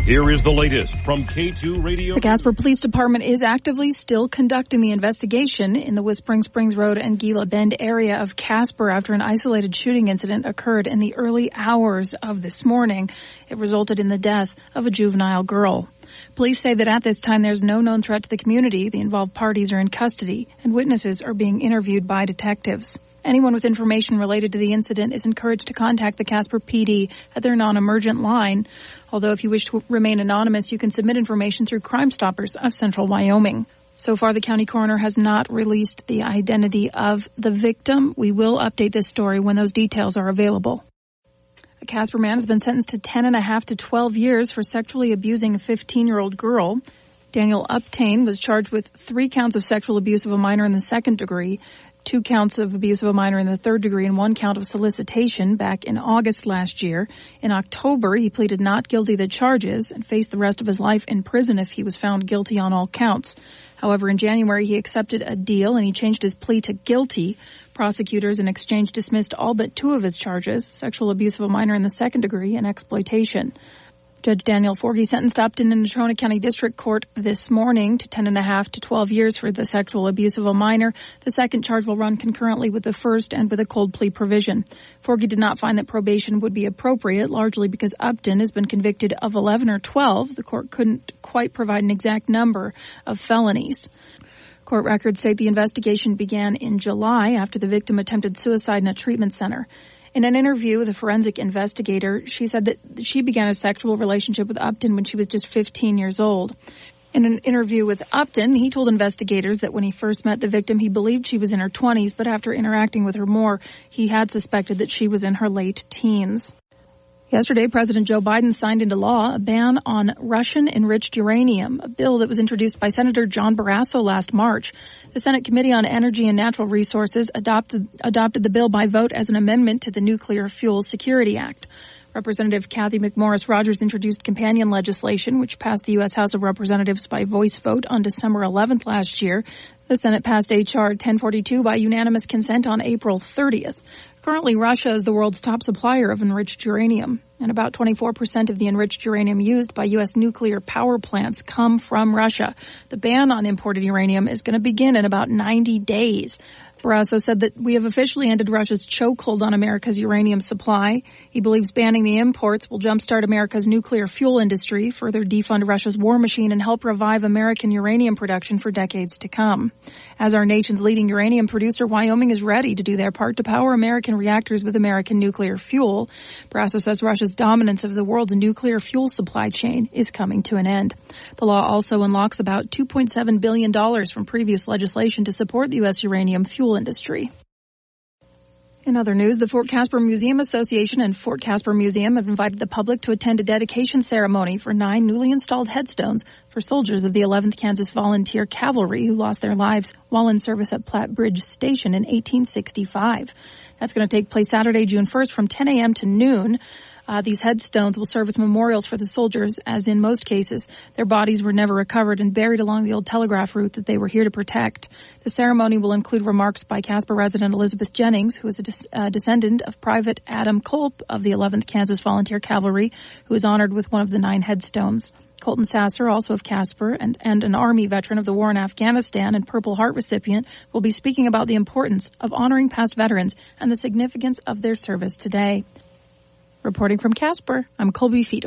Here is the latest from K2 Radio. The Casper Police Department is actively still conducting the investigation in the Whispering Springs Road and Gila Bend area of Casper after an isolated shooting incident occurred in the early hours of this morning. It resulted in the death of a juvenile girl. Police say that at this time there's no known threat to the community. The involved parties are in custody and witnesses are being interviewed by detectives. Anyone with information related to the incident is encouraged to contact the Casper PD at their non-emergent line. Although if you wish to remain anonymous, you can submit information through Crime Stoppers of Central Wyoming. So far, the county coroner has not released the identity of the victim. We will update this story when those details are available. A Casper man has been sentenced to 10.5 to 12 years for sexually abusing a 15-year-old girl. Daniel Uptain was charged with 3 counts of sexual abuse of a minor in the second degree, 2 counts of abuse of a minor in the third degree, and 1 count of solicitation back in August last year. In October, he pleaded not guilty to the charges and faced the rest of his life in prison if he was found guilty on all counts. However, in January, he accepted a deal and he changed his plea to guilty. Prosecutors in exchange dismissed all but 2 of his charges, sexual abuse of a minor in the second degree and exploitation. Judge Daniel Forgey sentenced Upton in the Natrona County District Court this morning to 10.5 to 12 years for the sexual abuse of a minor. The second charge will run concurrently with the first and with a cold plea provision. Forgey did not find that probation would be appropriate, largely because Upton has been convicted of 11 or 12. The court couldn't quite provide an exact number of felonies. Court records state the investigation began in July after the victim attempted suicide in a treatment center. In an interview with a forensic investigator, she said that she began a sexual relationship with Upton when she was just 15 years old. In an interview with Upton, he told investigators that when he first met the victim, he believed she was in her 20s, but after interacting with her more, he had suspected that she was in her late teens. Yesterday, President Joe Biden signed into law a ban on Russian-enriched uranium, a bill that was introduced by Senator John Barrasso last March. The Senate Committee on Energy and Natural Resources adopted the bill by vote as an amendment to the Nuclear Fuel Security Act. Representative Kathy McMorris Rodgers introduced companion legislation, which passed the U.S. House of Representatives by voice vote on December 11th last year. The Senate passed H.R. 1042 by unanimous consent on April 30th. Currently, Russia is the world's top supplier of enriched uranium, and about 24% of the enriched uranium used by U.S. nuclear power plants come from Russia. The ban on imported uranium is going to begin in about 90 days. Barrasso said that we have officially ended Russia's chokehold on America's uranium supply. He believes banning the imports will jumpstart America's nuclear fuel industry, further defund Russia's war machine, and help revive American uranium production for decades to come. As our nation's leading uranium producer, Wyoming is ready to do their part to power American reactors with American nuclear fuel. Barrasso says Russia's dominance of the world's nuclear fuel supply chain is coming to an end. The law also unlocks about $2.7 billion from previous legislation to support the U.S. uranium fuel industry. In other news, the Fort Casper Museum Association and Fort Casper Museum have invited the public to attend a dedication ceremony for 9 newly installed headstones for soldiers of the 11th Kansas Volunteer Cavalry who lost their lives while in service at Platte Bridge Station in 1865. That's going to take place Saturday, June 1st from 10 a.m. to noon. These headstones will serve as memorials for the soldiers, as in most cases, their bodies were never recovered and buried along the old telegraph route that they were here to protect. The ceremony will include remarks by Casper resident Elizabeth Jennings, who is a descendant of Private Adam Culp of the 11th Kansas Volunteer Cavalry, who is honored with one of the 9 headstones. Colton Sasser, also of Casper, and an Army veteran of the war in Afghanistan and Purple Heart recipient, will be speaking about the importance of honoring past veterans and the significance of their service today. Reporting from Casper, I'm Colby Feeder.